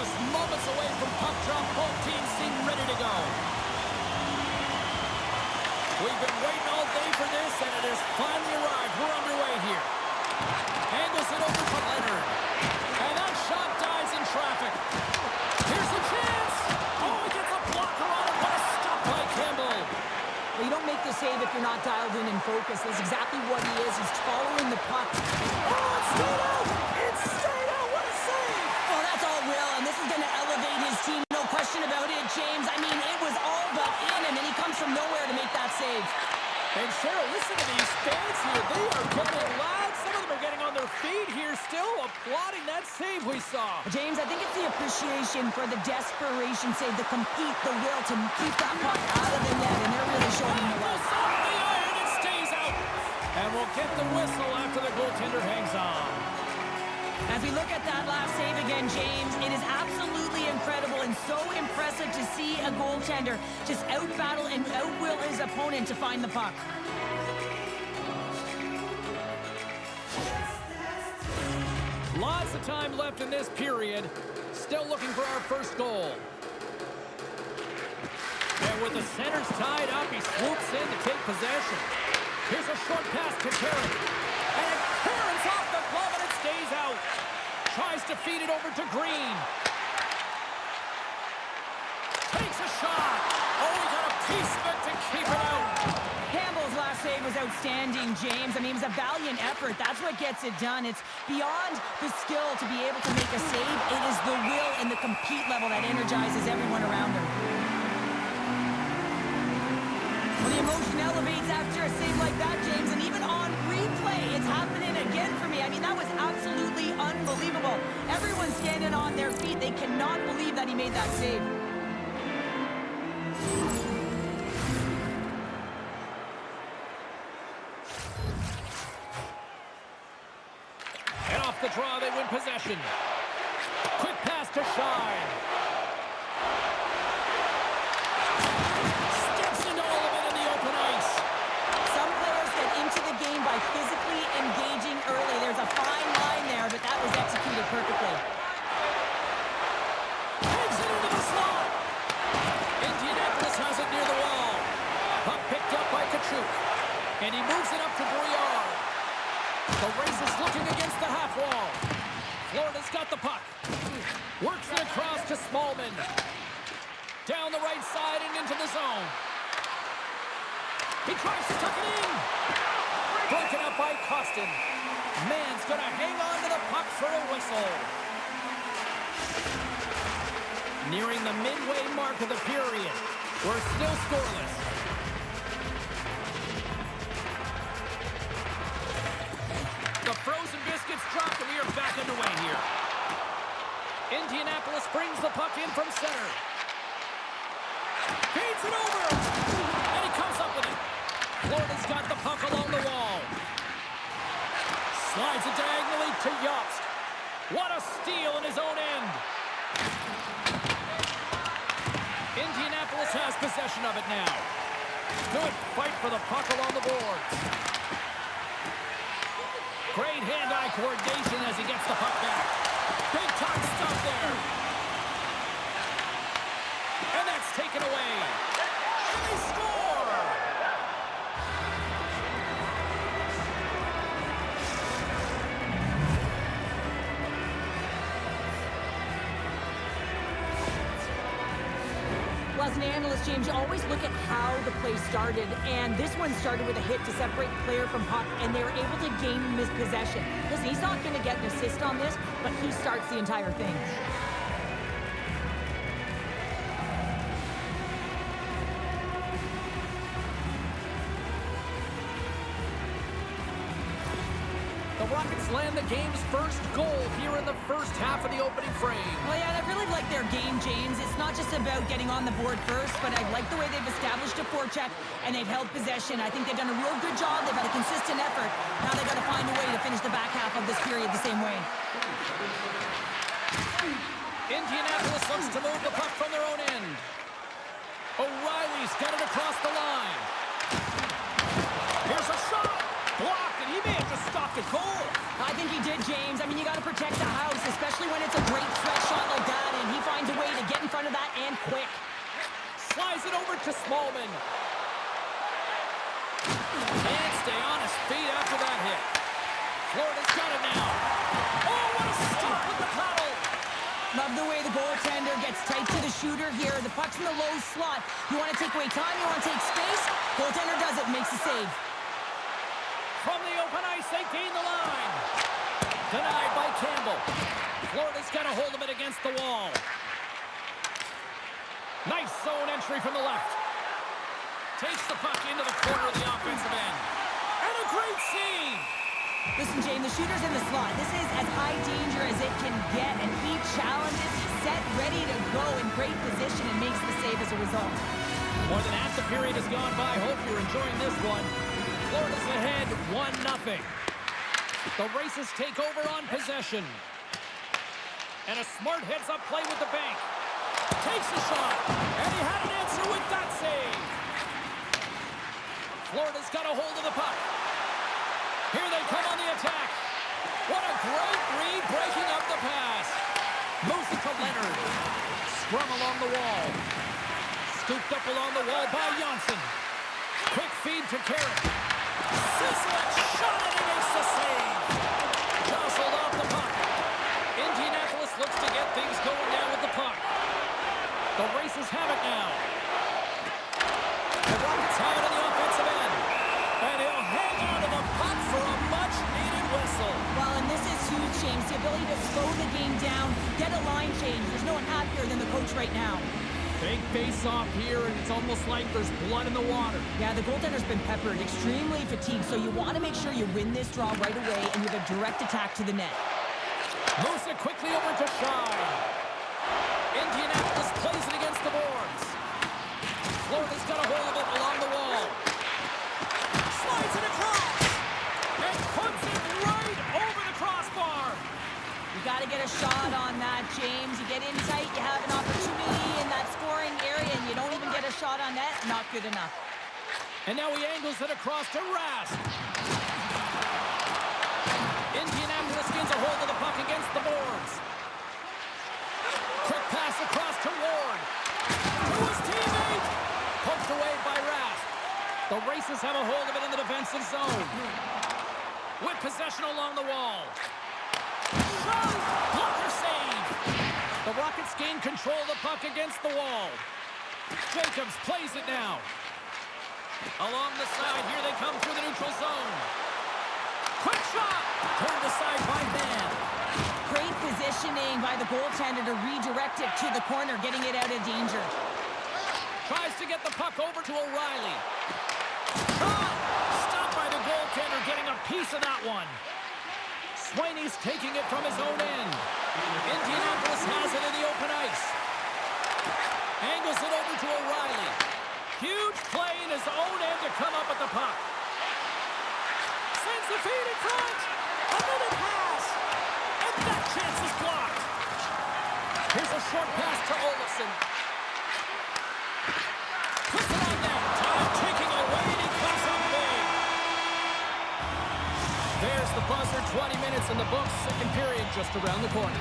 Just moments away from puck drop. Both teams seem ready to go. We've been waiting all day for this, and it has finally arrived. We're underway here. Angles it over for Leonard. And that shot dies in traffic. Here's a chance. Oh, he gets a blocker on it. What a stop by Campbell. Well, you don't make the save if you're not dialed in and focused. That's exactly what he is. He's following the puck. Oh, it's stayed out. It's stayed out. What a save. Oh, that's all Will, and this is going to elevate his team. No question about it, James. I mean, it was all but in, and then he comes from nowhere to make that save. And Cheryl, listen to these fans here. They are getting loud. Some of them are getting on their feet here still, applauding that save we saw. James, I think it's the appreciation for the desperation save, the compete, the will to keep that puck out of the net, and they're really showing him the love. The iron, it stays out. And we'll get the whistle after the goaltender hangs on. As we look at that last save again, James, it is absolutely incredible and so impressive to see a goaltender just out-battle and out-will his opponent to find the puck. Lots of time left in this period. Still looking for our first goal. And with the centers tied up, he swoops in to take possession. Here's a short pass to Carrick. And it clears off the glove and it stays out. Tries to feed it over to Green. Takes a shot. Oh, he got a piece of it to keep it out. Campbell's last save was outstanding, James. I mean, it was a valiant effort. That's what gets it done. It's beyond the skill to be able to make a save. It is the will and the compete level that energizes everyone around him. Well, the emotion elevates after a save like that, James, and even on replay, it's happening again for me. I mean, that was absolutely unbelievable. Everyone's standing on their feet. They cannot believe that he made that save. And off the draw, they win possession. Quick pass to Shine. By physically engaging early. There's a fine line there, but that was executed perfectly. Takes it into the slot. Indianapolis has it near the wall. Puck picked up by Kachuk. And he moves it up to Briard. The race is looking against the half wall. Florida's got the puck. Works it across to Smallman. Down the right side and into the zone. He tries to tuck it in. Broken up by Costin. Man's going to hang on to the puck for a whistle. Nearing the midway mark of the period. We're still scoreless. The frozen biscuits dropped and we are back underway here. Indianapolis brings the puck in from center. Feeds it over. And he comes up with it. Florida's got the puck along the wall. Slides it diagonally to Yost. What a steal in his own end. Indianapolis has possession of it now. Good fight for the puck along the boards. Great hand-eye coordination as he gets the puck back. Big time stuff there. And that's taken away. And they score! Well, as an analyst, James, you always look at how the play started, and this one started with a hit to separate the player from puck, and they were able to gain this possession. Listen, he's not going to get an assist on this, but he starts the entire thing. The Rockets land the game's first goal here in the first half of the opening frame. Well, yeah, I really like their game, James. It's not just about getting on the board first, but I like the way they've established a forecheck and they've held possession. I think they've done a real good job. They've had a consistent effort. Now they've got to find a way to finish the back half of this period the same way. Indianapolis looks to move the puck from their own end. O'Reilly's got it across the line. Here's a shot. Blocked, and he may have just stopped a goal. I think he did. it, James. I mean, you got to protect the house, especially when it's a great threat shot like that, and he finds a way to get in front of that and quick. Slides it over to Smallman. Can't stay on his feet after that hit. Florida's got it now. Oh, what a stop with the paddle. Love the way the goaltender gets tight to the shooter here. The puck's in the low slot. You want to take away time, you want to take space. Goaltender does it, makes the save. From the open ice, they gain the line. Denied by Campbell. Florida's got a hold of it against the wall. Nice zone entry from the left. Takes the puck into the corner of the offensive end. And a great save. Listen, James, the shooter's in the slot. This is as high danger as it can get, and he challenges. He's set, ready to go in great position, and makes the save as a result. More than half the period has gone by. Hope you're enjoying this one. Florida's ahead 1-0. The Racers take over on possession. And a smart heads-up play with the bank. Takes a shot, and he had an answer with that save. Florida's got a hold of the puck. Here they come on the attack. What a great read, breaking up the pass. Moves it to Leonard. Scrum along the wall. Scooped up along the wall by Johnson. Quick feed to Carrick. Sizzling shot, and he makes the save. Jostled off the puck. Indianapolis looks to get things going down with the puck. The Racers have it now. The Rockets have it on the offensive end. And he'll hang on to the puck for a much-needed whistle. Well, and this is huge, James. The ability to slow the game down, get a line change. There's no one happier than the coach right now. Big face-off here, and it's almost like there's blood in the water. Yeah, the goaltender's been peppered, extremely fatigued, so you want to make sure you win this draw right away, and you have a direct attack to the net. Moves it quickly over to Shine. Indianapolis plays it against the boards. Florida's got a hold of it along the wall. Slides it across. And puts it right over the crossbar. You got to get a shot on that, James. You get in tight, you have an opportunity in that scoring area, and you don't even get a shot on net. Not good enough. And now he angles it across to Rask. Indianapolis gains a hold of the puck against the boards. Quick pass across to Ward. To his teammate. Poked away by Rask. The Racers have a hold of it in the defensive zone. With possession along the wall. Shot! Blocker save. The Rockets gain control of the puck against the wall. Jacobs plays it now. Along the side, here they come through the neutral zone. Quick shot! Turned aside by Van. Great positioning by the goaltender to redirect it to the corner, getting it out of danger. Tries to get the puck over to O'Reilly. Stopped by the goaltender, getting a piece of that one. Swaney's taking it from his own end. Indianapolis has it in the open ice. Angles it over to O'Reilly. Huge play in his own end to come up with the puck. Sends the feed in front. Another pass. And that chance is blocked. Here's a short pass to Olofsson. Puts it on net. Time taking away, and he comes up big. There's the buzzer. 20 minutes in the books. Second period just around the corner.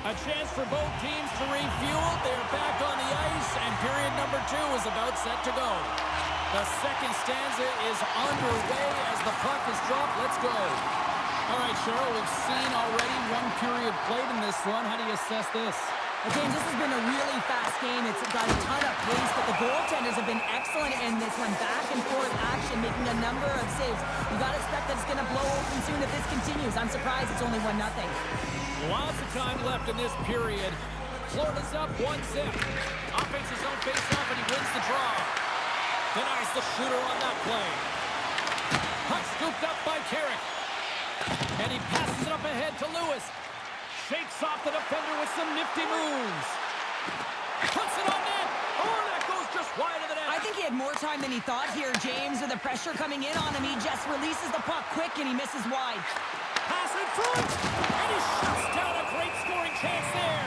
A chance for both teams to refuel. They're back on the ice, and period number 2 is about set to go. The second stanza is underway as the puck is dropped. Let's go. All right, Cheryl, we've seen already one period played in this one. How do you assess this? Well, James, this has been a really fast game. It's got a ton of pace, but the goaltenders have been excellent in this one. Back and forth action, making a number of saves. You got to expect that it's going to blow open soon if this continues. I'm surprised it's only 1-0. Lots of time left in this period. Florida's up 1-0. Offense his own face-off, and he wins the draw. Denies the shooter on that play. Puck scooped up by Carrick. And he passes it up ahead to Lewis. Shakes off the defender with some nifty moves. Puts it on net. Oh, that goes just wide of the net. I think he had more time than he thought here, James. With the pressure coming in on him, he just releases the puck quick and he misses wide. Pass in front. And he shuts down a great scoring chance there.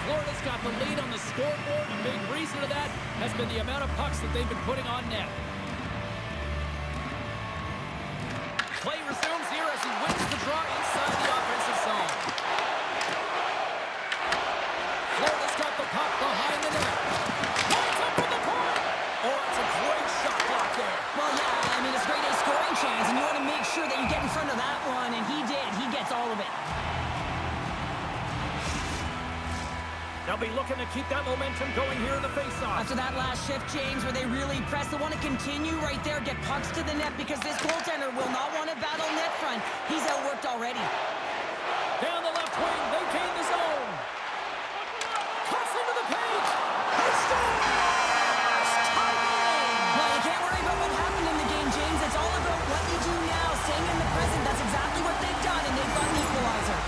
Florida's got the lead on the scoreboard. A big reason to that has been the amount of pucks that they've been putting on net. Play resumes here as he wins the draw inside the offensive zone. Florida's got the puck behind the net. Lines up with the point. Oh, it's a great shot block there. Well, yeah, I mean, it's a great scoring chance, and you want to make sure that you get in front of that one, and he did. He gets all of it. They'll be looking to keep that momentum going here in the faceoff. After that last shift, James, where they really press, they want to continue right there, get pucks to the net, because this goaltender will not want to battle net front. He's outworked already. Down the left wing, they gain the zone. Cuts into the paint. He scores! Tie game! Well, you can't worry about what happened in the game, James. It's all about what you do now, staying in the present. That's exactly what they've done, and they've got an equalizer.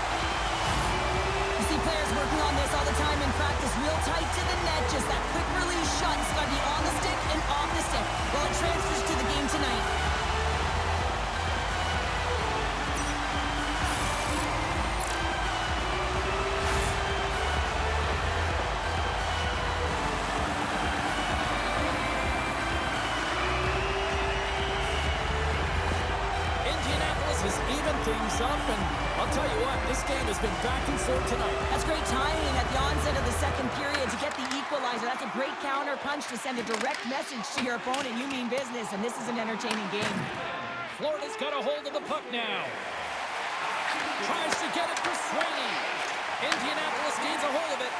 You see players working on this all the time in practice, real tight to the net, just that quick release shot. It's got to be on the stick and off the stick. Well, it transfers to the game tonight. Indianapolis has evened things up, and I'll tell you what, this game has been back and forth tonight. That's great timing at the onset of the second period to get the equalizer. That's a great counter punch to send a direct message to your opponent. You mean business, and this is an entertaining game. Florida's got a hold of the puck now. Tries to get it for Swaney. Indianapolis gains a hold of it.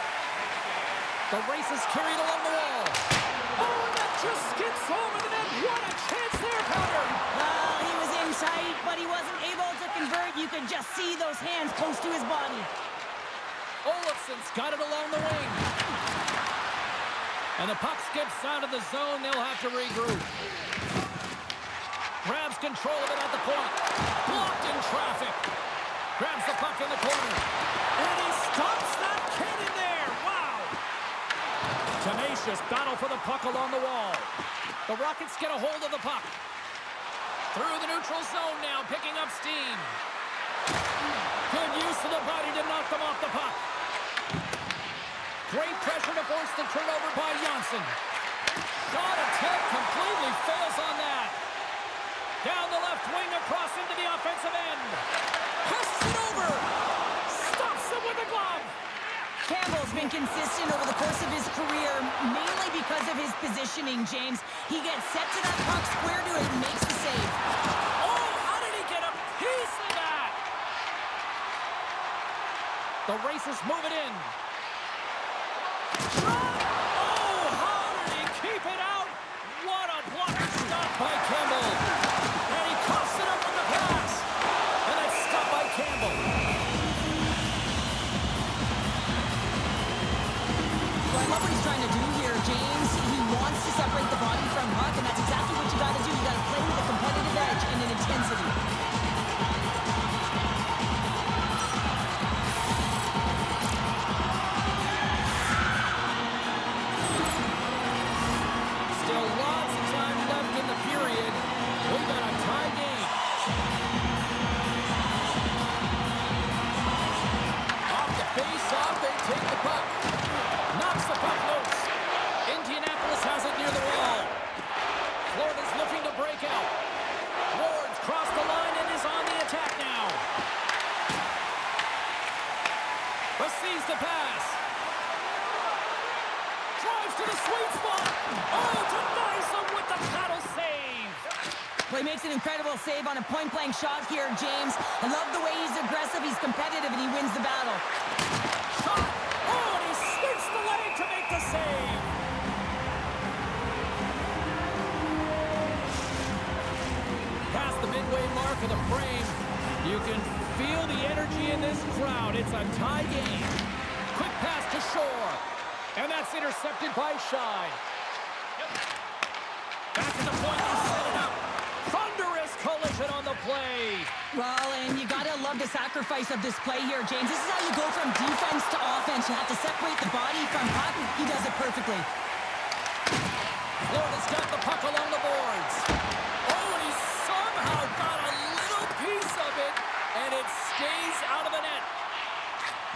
The race is carried along the wall. Oh, and that just skips home in the net. What a chance there, Powder. Well, he was in tight, but he wasn't able to convert. You could just see those hands close to his body. Olofsson's got it along the wing. And the puck skips out of the zone. They'll have to regroup. Grabs control of it at the point. Blocked in traffic. Grabs the puck in the corner. And he stops that cannon there. Wow. Tenacious battle for the puck along the wall. The Rockets get a hold of the puck. Through the neutral zone now, picking up Steen. Good use of the body to knock them off the puck. Great pressure to force the turnover by Janssen. Shot attempt completely fails on that. Down the left wing across into the offensive end. Passes it over. Stops him with a glove. Campbell's been consistent over the course of his career, mainly because of his positioning, James. He gets set to that puck, square to it, and makes the save. Oh, how did he get a piece of that? The Racers move it in. Oh, how did he keep it out? What a blocker stop by Campbell. And he coughs it up with the pass. And it's stopped by Campbell. Well, I love what he's trying to do here, James. He wants to separate the body from puck, and that's exactly what you got to do. You got to play with a competitive edge and an intensity. Still lots of time left in the period. We've got a tie game. Off the face-off, they take the puck. Knocks the puck loose. Indianapolis has it near the wall. Florida's looking to break out. Ward's crossed the line and is on the attack now. Receives the pass. Drives to the sweet spot. Oh, denies him with the paddle save. Well, he makes an incredible save on a point-blank shot here, James. I love the way he's aggressive, he's competitive, and he wins the battle. Shot. Oh, and he spins the leg to make the save. Past the midway mark of the frame. You can feel the energy in this crowd. It's a tie game. Quick pass to Shore. And that's intercepted by Shine. Back to the point, they set it up. Thunderous collision on the play. Well, and you got to love the sacrifice of this play here, James. This is how you go from defense to offense. You have to separate the body from puck. He does it perfectly. Florida's got the puck along the boards. Oh, and he somehow got a little piece of it, and it stays out of the net.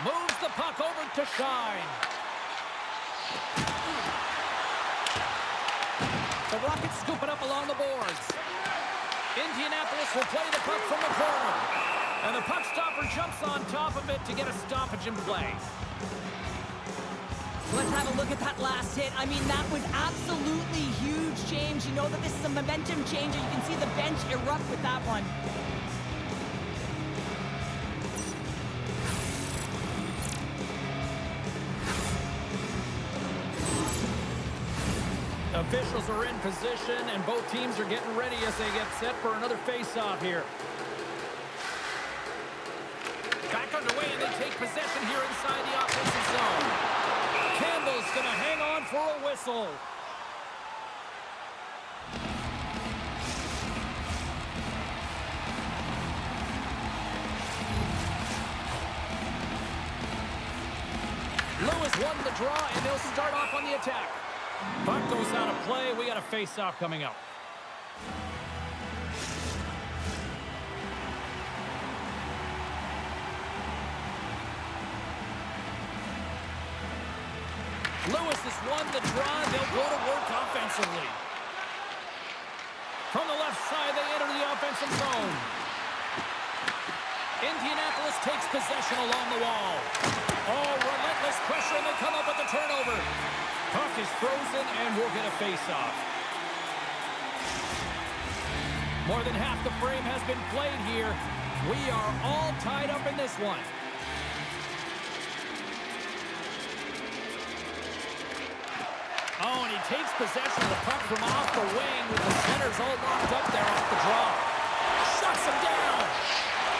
Moves the puck over to Shine. The Rockets scoop it up along the boards. Indianapolis will play the puck from the corner. And the puck stopper jumps on top of it to get a stoppage in play. Let's have a look at that last hit. I mean, that was absolutely huge, James. You know that this is a momentum changer. You can see the bench erupt with that one. Officials are in position, and both teams are getting ready as they get set for another face-off here. Back underway, and they take possession here inside the offensive zone. Campbell's going to hang on for a whistle. Lewis won the draw, and they'll start off on the attack. Puck goes out of play. We got a face-off coming up. Lewis has won the draw. They'll go to work offensively. From the left side, they enter the offensive zone. Indianapolis takes possession along the wall. Oh, relentless pressure, and they come up with the turnover. Puck is frozen, and we'll get a face-off. More than half the frame has been played here. We are all tied up in this one. Oh, and he takes possession of the puck from off the wing with the centers all locked up there off the draw. Shuts him down.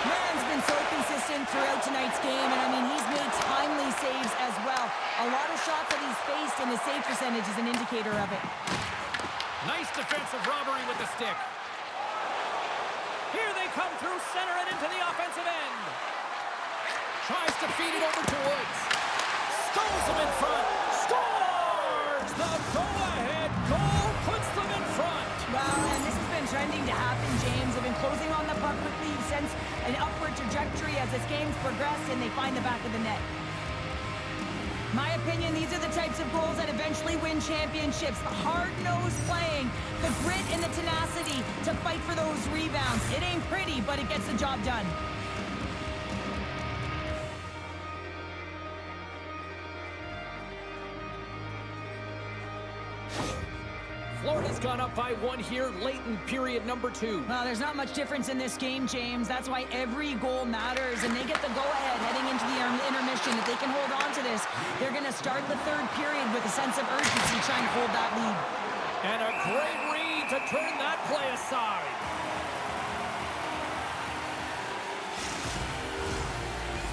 Man's been so consistent throughout tonight's game, and I mean, he's made timely saves as well. A lot of shots that he's faced, and the save percentage is an indicator of it. Nice defensive robbery with the stick. Here they come through center and into the offensive end. Tries to feed it over to Woods. Skulls him in front. Scores! The go-ahead goal puts them in front. Well, and this has been trending to happen, James. They've been closing on the puck quickly. You sense an upward trajectory as this game's progressed, and they find the back of the net. My opinion, these are the types of goals that eventually win championships. The hard-nosed playing, the grit and the tenacity to fight for those rebounds. It ain't pretty, but it gets the job done. Florida's gone up by one here late in period number 2. Well, there's not much difference in this game, James. That's why every goal matters, and they get the go-ahead heading into the intermission. If they can hold on to this, they're going to start the third period with a sense of urgency trying to hold that lead. And a great read to turn that play aside.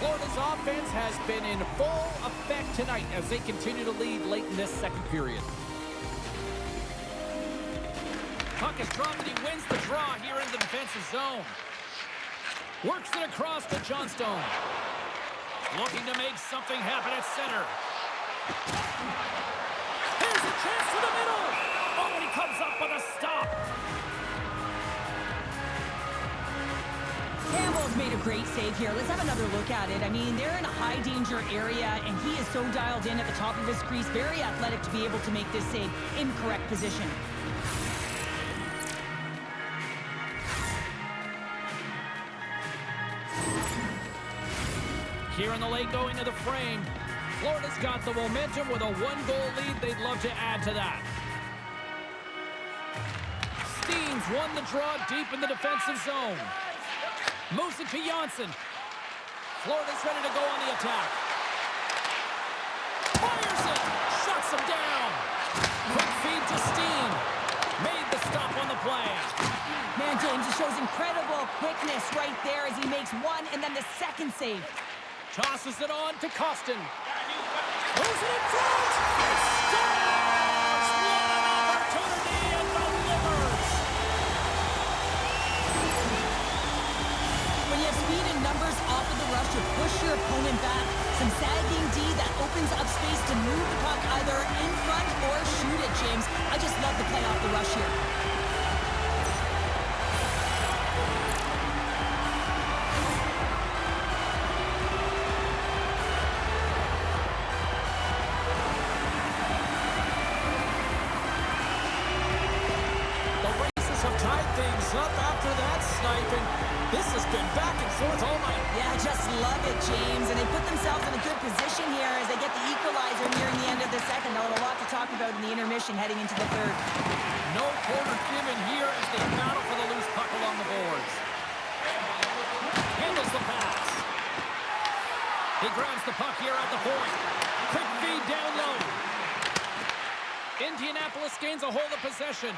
Florida's offense has been in full effect tonight as they continue to lead late in this second period. Puck is dropped, and he wins the draw here in the defensive zone. Works it across to Johnstone. Looking to make something happen at center. Here's a chance to the middle. Oh, and he comes up with a stop. Campbell's made a great save here. Let's have another look at it. I mean, they're in a high-danger area, and he is so dialed in at the top of his crease. Very athletic to be able to make this save in correct position. Here in the late going to the frame. Florida's got the momentum with a one-goal lead. They'd love to add to that. Steen's won the draw deep in the defensive zone. Moves it to Janssen. Florida's ready to go on the attack. Fires it! Shuts him down! Quick feed to Steen. Made the stop on the play. Man, James, it shows incredible quickness right there as he makes one and then the second save. Tosses it on to Costin. Moves it in front! Scores! What an opportunity and delivers! to push your opponent back. Some sagging D that opens up space to move the puck either in front or shoot it, James. I just love the play off the rush here. Up after that snipe, and this has been back and forth all night. Yeah, I just love it, James. And they put themselves in a good position here as they get the equalizer nearing the end of the second. They'll have a lot to talk about in the intermission heading into the third. No quarter given here as they battle for the loose puck along the boards. Handles the pass. He grabs the puck here at the point. Quick feed down low. Indianapolis gains a hold of possession.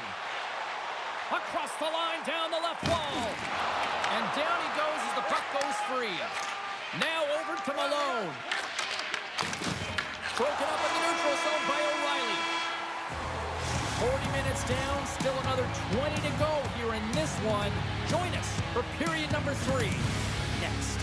Across the line, down the left wall. And down he goes as the puck goes free. Now over to Malone. Broken up in the neutral zone by O'Reilly. 40 minutes down, still another 20 to go here in this one. Join us for period number 3 next.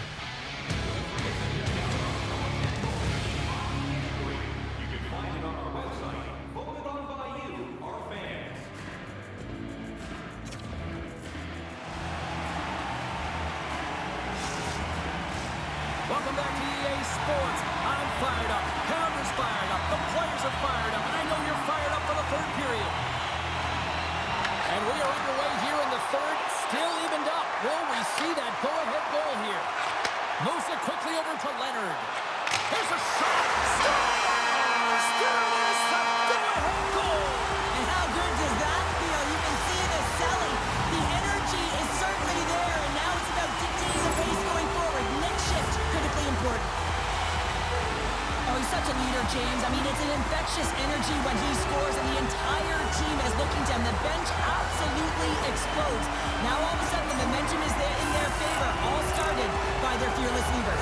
Welcome back to EA Sports. I'm fired up. Pounder's fired up. The players are fired up. And I know you're fired up for the third period. And we are underway here in the third. Still evened up. Will we see that go-ahead goal here? Moves it quickly over to Leonard. Here's a shot. Scores! There is the go-ahead goal. And how good does that feel? You can see the selling. The energy is certainly there. And now it's about dictating the pace going forward. Next shift, critically important. Oh, he's such a leader, James. I mean, it's an infectious energy when he scores, and the entire team is looking to him. The bench absolutely explodes. Now, all of a sudden, the momentum is there in their favor, all started by their fearless leader.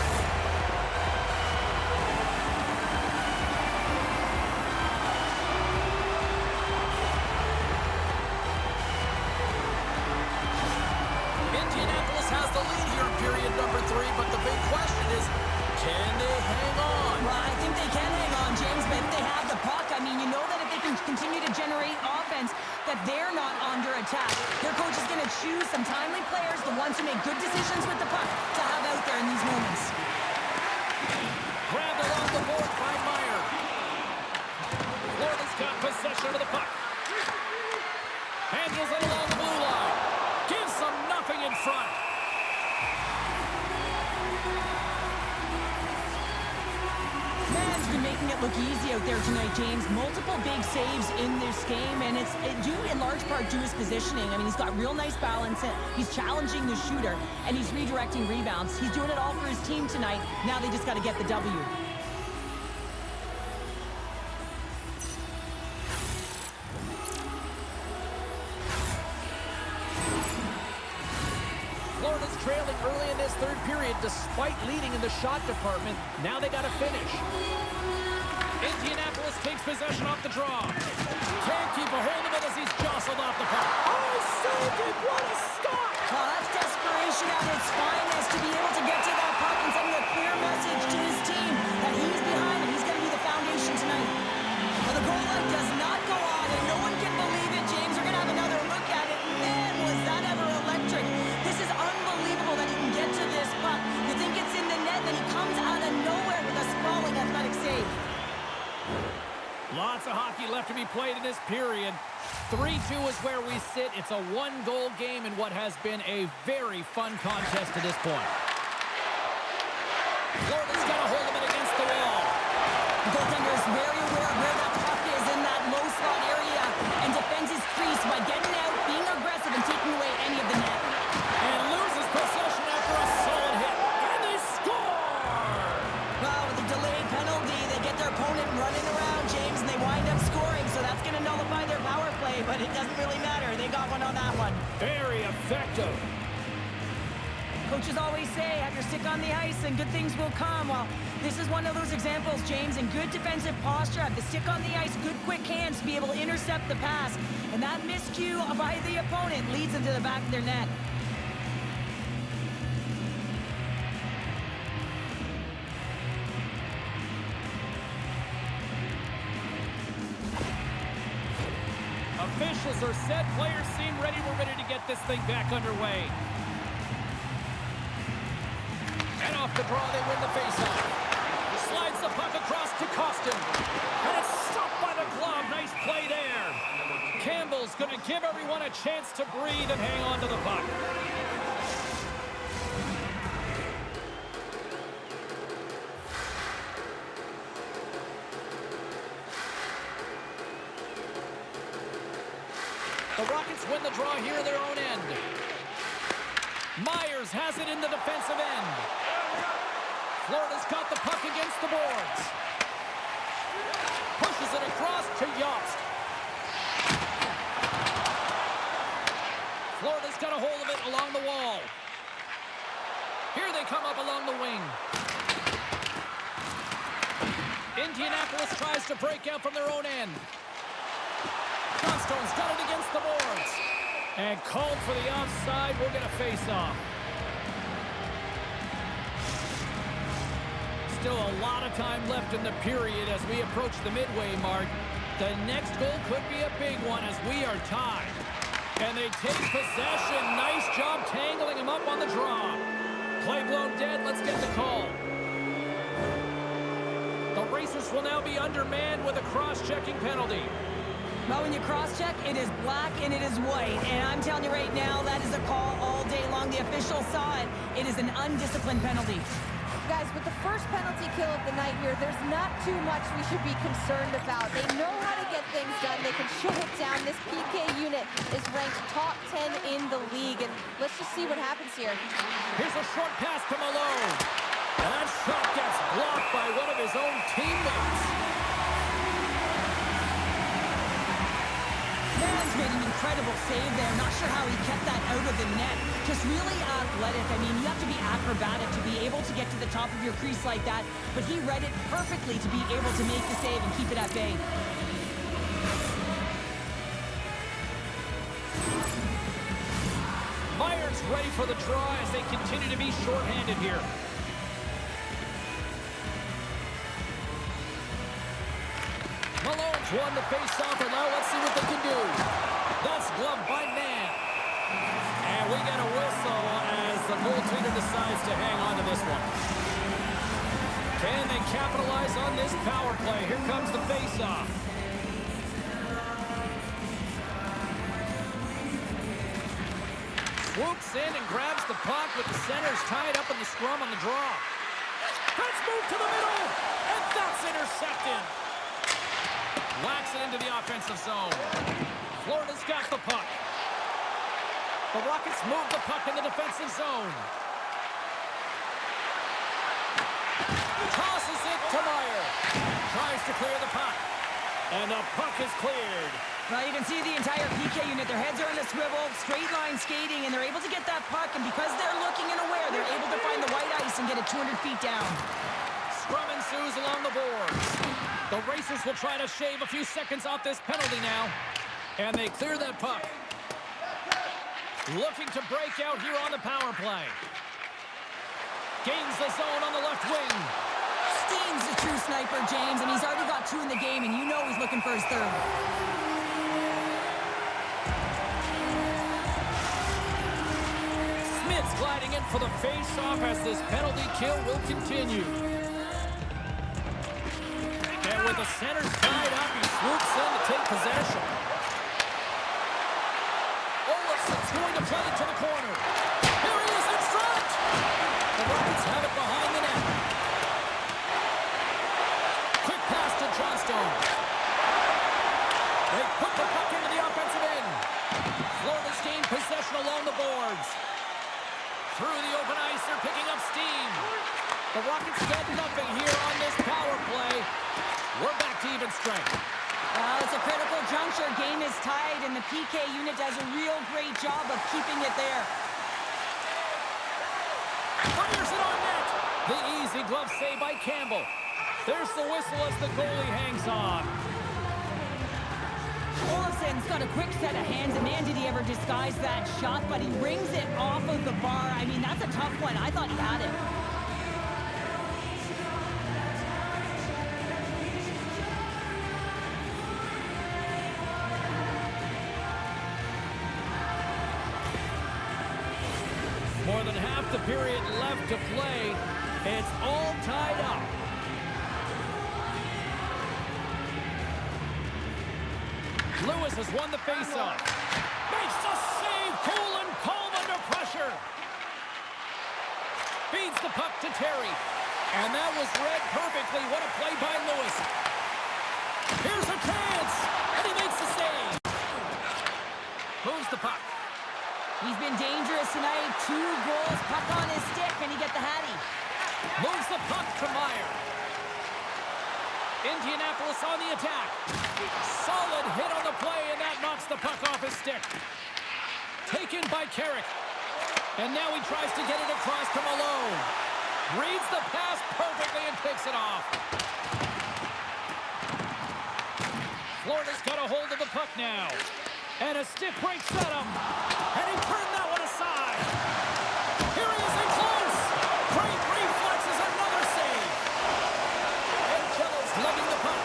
Indianapolis has the lead here in period number 3, but the big question is, can they hang on? Well, I think they can hang on, James, but if they have the puck, I mean, you know that if they can continue to generate offense, that they're not under attack. Their coach is going to choose some timely players, the ones who make good decisions with the puck, to have out there in these moments. Grabbed along the board by Meyer. Florida's got possession of the puck. Handles it along the blue line. Gives them nothing in front. Man's been making it look easy out there tonight, James. Multiple big saves in this game, and it's due in large part to his positioning. I mean, he's got real nice balance. He's challenging the shooter, and he's redirecting rebounds. He's doing it all for his team tonight. Now they just got to get the W. Florida's trailing early in this third period despite leading in the shot department. Now they got to finish. Indianapolis takes possession off the draw. Can't keep a hold of it as he's jostled off the puck. Oh, saved it! What a stop! Well, that's desperation at its finest to be able to get to that puck and sending a clear message to his team that he's behind and he's going to be the foundation tonight. Well, the goal line does not go on, and no one can believe it, James. We're going to have another look at it. Man, was that ever electric. This is unbelievable that he can get to this puck. You think it's in the net, then he comes out of nowhere with a sprawling athletic save. Lots of hockey left to be played in this period. 3-2 is where we sit. It's a one-goal game in what has been a very fun contest to this point. Florida's got a hold of it against the wall. The goaltender is very aware of where that puck is in that low slot area and defends his crease by getting out, being aggressive, and taking away any of the net. And loses possession after a solid hit. And they score! Well, with a delayed penalty, they get their opponent running around, James, and they wind up scoring, so that's going to nullify their power play, but it doesn't really matter. They got one on that one. Very effective. Coaches always say, have your stick on the ice and good things will come. Well, this is one of those examples, James, and good defensive posture. Have the stick on the ice, good quick hands to be able to intercept the pass. And that miscue by the opponent leads them to the back of their net. officials are set. Players seem ready. We're ready to get this thing back underway. And off the draw, they win the faceoff. Slides the puck across to Costin. And it's stopped by the glove. Nice play there. Campbell's going to give everyone a chance to breathe and hang on to the puck. The Rockets win the draw here in their own end. Myers has it in the defensive end. Florida's got the puck against the boards. Pushes it across to Yost. Florida's got a hold of it along the wall. Here they come up along the wing. Indianapolis tries to break out from their own end. Johnstone's got it against the boards. And called for the offside. We'll get a face-off. Still a lot of time left in the period as we approach the midway mark. The next goal could be a big one as we are tied. And they take possession. Nice job tangling him up on the draw. Play blown dead. Let's get the call. The Racers will now be undermanned with a cross-checking penalty. Well, when you cross-check, it is black and it is white. And I'm telling you right now, that is a call all day long. The official saw it. It is an undisciplined penalty. Guys, with the first penalty kill of the night here, there's not too much we should be concerned about. They know how to get things done. They can shut it down. This PK unit is ranked top 10 in the league. And let's just see what happens here. Here's a short pass to Malone. And that shot gets blocked by one of his own teammates. Malone's made an incredible save there. Not sure how he kept that out of the net. Just really athletic. I mean, you have to be acrobatic to be able to get to the top of your crease like that. But he read it perfectly to be able to make the save and keep it at bay. Myers ready for the draw as they continue to be shorthanded here. Malone's won the face-off, and now let's see what they can do. That's gloved by Mann. And we get a whistle as the goaltender decides to hang on to this one. Can they capitalize on this power play? Here comes the face-off. Swoops in and grabs the puck with the centers tied up in the scrum on the draw. Let's move to the middle, and that's intercepted. Whacks it into the offensive zone. Florida's got the puck. The Rockets move the puck in the defensive zone. Tosses it to Meyer. Tries to clear the puck. And the puck is cleared. Well, you can see the entire PK unit. Their heads are on a swivel, straight line skating, and they're able to get that puck. And because they're looking and aware, they're able to find the white ice and get it 200 feet down. Scrum ensues along the boards. The Racers will try to shave a few seconds off this penalty now. And they clear that puck. Looking to break out here on the power play. Gains the zone on the left wing. Steen's a true sniper, James, and he's already got 2 in the game, and you know he's looking for his third. Smith's gliding in for the face-off as this penalty kill will continue. And with the centers tied up, he swoops in to take possession. Olofsson's going to play it to the corner. Here he is in front! The Rockets have it behind the net. Quick pass to Johnstone. They put the puck into the offensive end. Florida's gained possession along the boards. Through the open ice, they're picking up steam. The Rockets get nothing here on this power play. We're back to even strength. Well, it's a critical juncture. Game is tied, and the PK unit does a real great job of keeping it there. Fires it on net. The easy glove save by Campbell. There's the whistle as the goalie hangs on. Olofsson's got a quick set of hands, and man, did he ever disguise that shot, but he rings it off of the bar. I mean, that's a tough one. I thought he had it. than half the period left to play. It's all tied up. Lewis has won the faceoff. Makes the save. Cool and calm under pressure. Feeds the puck to Terry. And that was read perfectly. What a play by Lewis. Here's a chance. And he makes the save. Moves the puck. He's been dangerous tonight. 2 goals, puck on his stick, and he get the hattie. Moves the puck to Meyer. Indianapolis on the attack. Solid hit on the play, and that knocks the puck off his stick. Taken by Carrick. And now he tries to get it across to Malone. Reads the pass perfectly and takes it off. Florida's got a hold of the puck now. And a stick breaks at him. And he turned that one aside. Here he is in close. Great reflexes, another save. Angello's lugging the puck.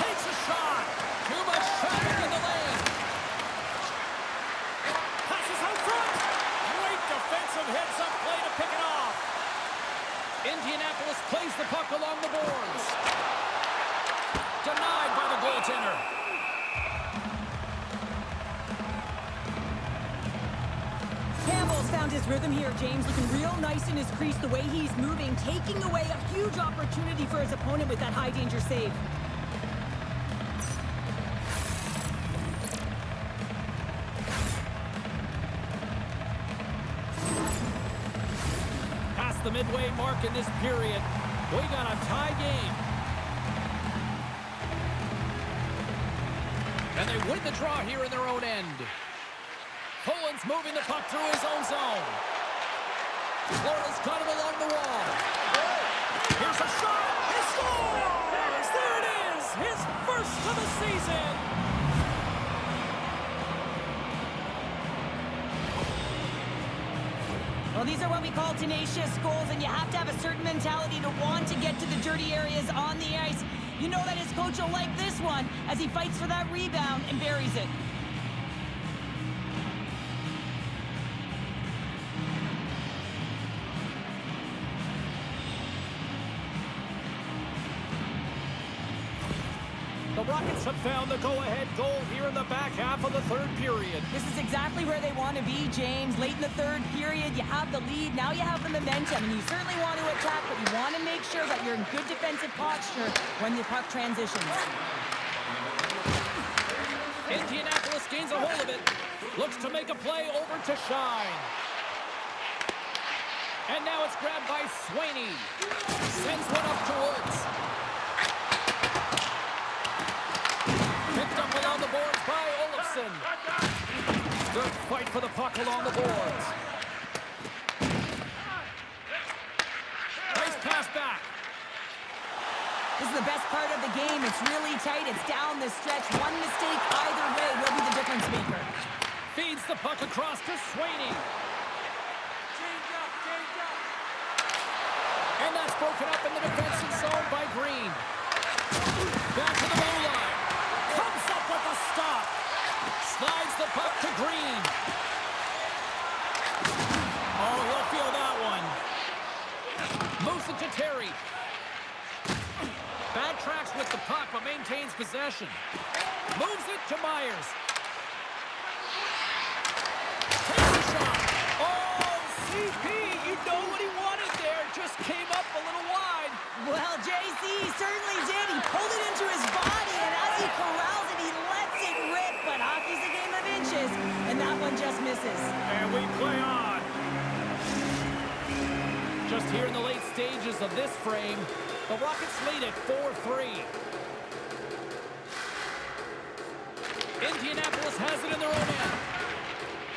Takes a shot. Too much traffic in the lane. Passes out front. Great defensive heads-up play to pick it off. Indianapolis plays the puck along the boards. Denied by the goaltender. Campbell's found his rhythm here, James. Looking real nice in his crease, the way he's moving, taking away a huge opportunity for his opponent with that high-danger save. Past the midway mark in this period, we got a tie game. And they win the draw here in their own end. Folin's moving the puck through his own zone. Florida's got him along the wall. Here's a shot. He scores! There it is! His first of the season! Well, these are what we call tenacious goals, and you have to have a certain mentality to want to get to the dirty areas on the ice. You know that his coach will like this one as he fights for that rebound and buries it. The Rockets have found the go-ahead goal here in the back half of the third period. This is exactly where they want to be, James. Late in the third period, you have the lead. Now you have the momentum, and you certainly want to attack, but you want to make sure that you're in good defensive posture when the puck transitions. Indianapolis gains a hold of it. Looks to make a play over to Shine. And now it's grabbed by Swaney. Sends one up to Woods. Picked up along the boards by Olofsson. Good fight for the puck along the boards. Nice pass back. This is the best part of the game. It's really tight. It's down the stretch. One mistake either way will be the difference maker. Feeds the puck across to Swaney. And that's broken up in the defensive zone by Green. Back to the blue line. Comes up with a stop. Slides the puck to Green. Oh, he'll feel that one. Moves it to Terry. Backtracks with the puck, but maintains possession. Moves it to Myers. Takes a shot. Oh, CP, you know what he wanted there. Just came up a little wide. Well, JC certainly did. He pulled it into his body, and as he corrals it, he lets it rip. But hockey's a game of inches, and that one just misses. And we play on. Just here in the late stages of this frame, the Rockets lead at 4-3. Indianapolis has it in their own end.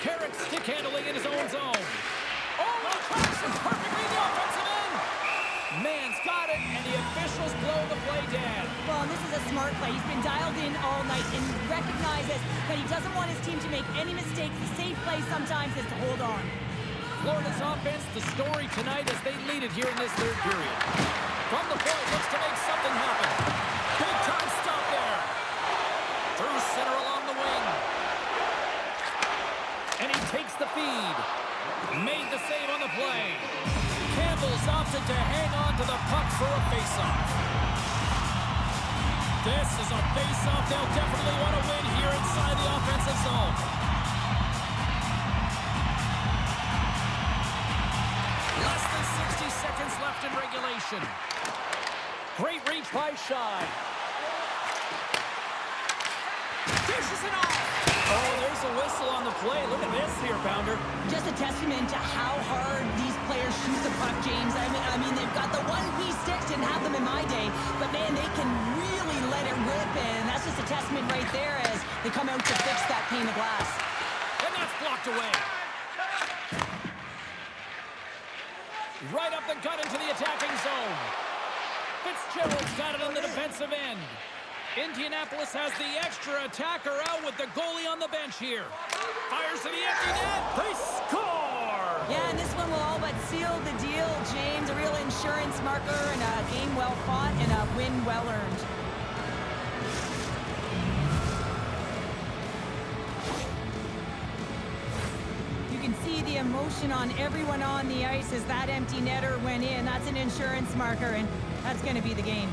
Carrick stick handling in his own zone. Oh, the tracks is perfectly in the offensive end. Man's got it, and the officials blow the play dead. Well, this is a smart play. He's been dialed in all night and recognizes that he doesn't want his team to make any mistakes. The safe play sometimes is to hold on. Florida's offense, the story tonight as they lead it here in this third period. From the point, looks to make something happen. Big time stop there. Through center along the wing. And he takes the face-off. They'll definitely want to win here inside the offensive zone. Less than 60 seconds left in regulation. Great reach by Shine. Dishes it off. Oh, there's a whistle on the play. Look at this here, Pounder. Just a testament to how hard these players shoot the puck, James. I mean, they've got the one-piece sticks, didn't have them in my day, but man, they can really let it rip, and that's just a testament right there as they come out to fix that pane of glass. And that's blocked away. Right up the gut into the attacking zone. Fitzgerald's got it on the defensive end. Indianapolis has the extra attacker out with the goalie on the bench here. Fires to the empty net. They score! Yeah, and this one will all but seal the deal, James. A real insurance marker and a game well fought and a win well earned. You can see the emotion on everyone on the ice as that empty netter went in. That's an insurance marker, and that's going to be the game.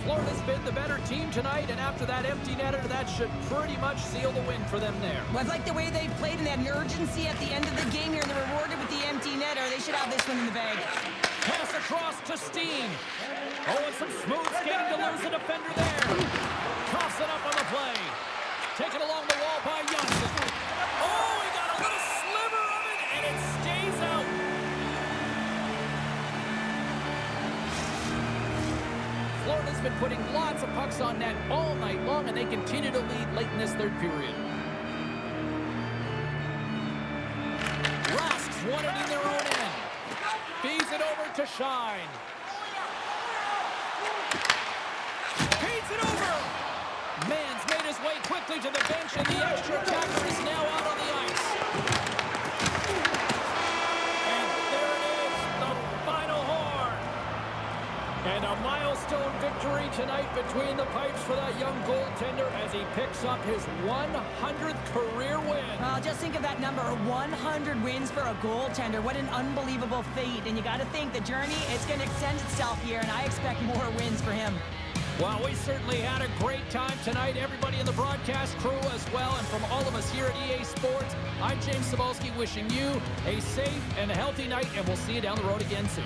Florida's been the better team tonight, and after that empty netter, that should pretty much seal the win for them there. Well, I like the way they played and had an urgency at the end of the game here. They're rewarded with the empty netter. They should have this one in the bag. Pass across to Steen. Oh, and some smooth skating to lose the defender there. Coughs it up on the play. Taken along the wall by Janssen. Oh, he got a little sliver of it, and it stays out. Florida's been putting lots of pucks on net all night long, and they continue to lead late in this third period. Rasks won it in their own end. Feeds it over to Shine. Feeds it over. Mann's made his way quickly to the bench, and the extra attacker is now out on the ice. And there it is, the final horn. And a milestone victory tonight between the pipes for that young goaltender as he picks up his 100th career win. Well, just think of that number, 100 wins for a goaltender. What an unbelievable feat. And you got to think the journey, it's going to extend itself here, and I expect more wins for him. Well, we certainly had a great time tonight. Everybody in the broadcast crew as well. And from all of us here at EA Sports, I'm James Cebulski wishing you a safe and healthy night, and we'll see you down the road again soon.